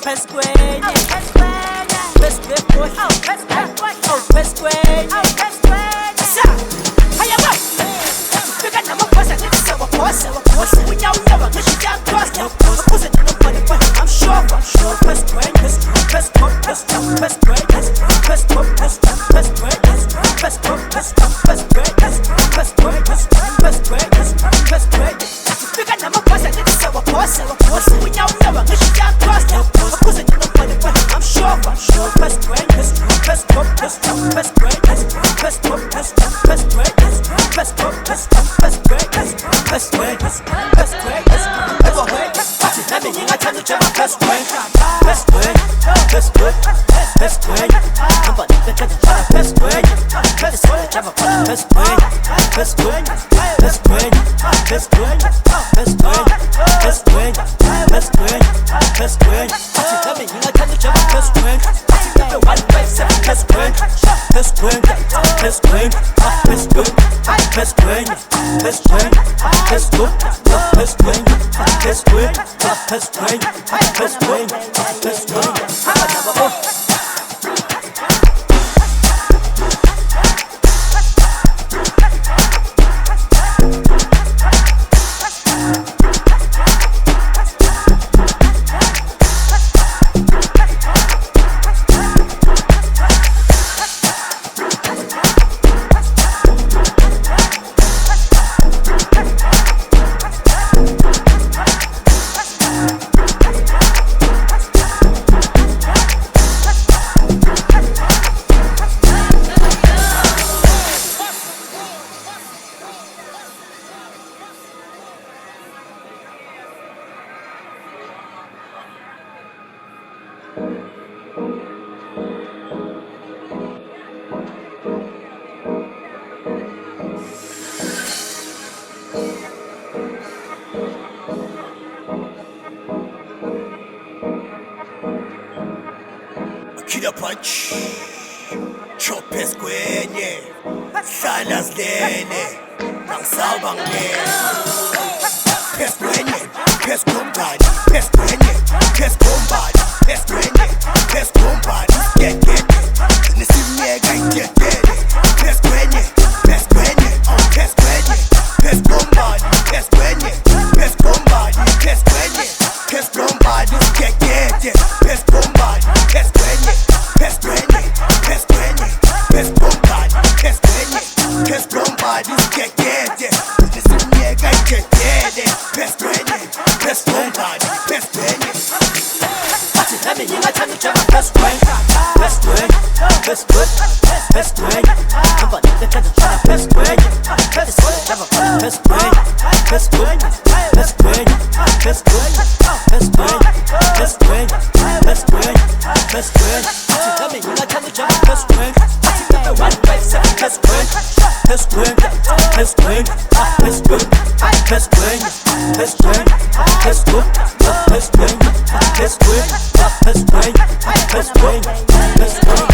pesqueña, pesqueña, pesqueña. How you want? Bigger than my boss, I need to say what boss. We know never, cause she can't cross now. I put it in the money, but I'm sure. Pesqueña, bigger than my boss, I need to say what boss. We know never, cause she can't cross now. I put it in the money, but I'm sure. Killer punch, chop pesqueña, salas lele, nang sabang lele. Pesqueña, pescombadi, pesqueña, pescombadi, pesqueña, pescombadi, get. Nisimye get. Pesqueña, pesqueña, pesqueña, pescombadi, pesqueña, pescombadi, pesqueña, pescombadi, get. Pescombadi, pesqueña. Pesqueña.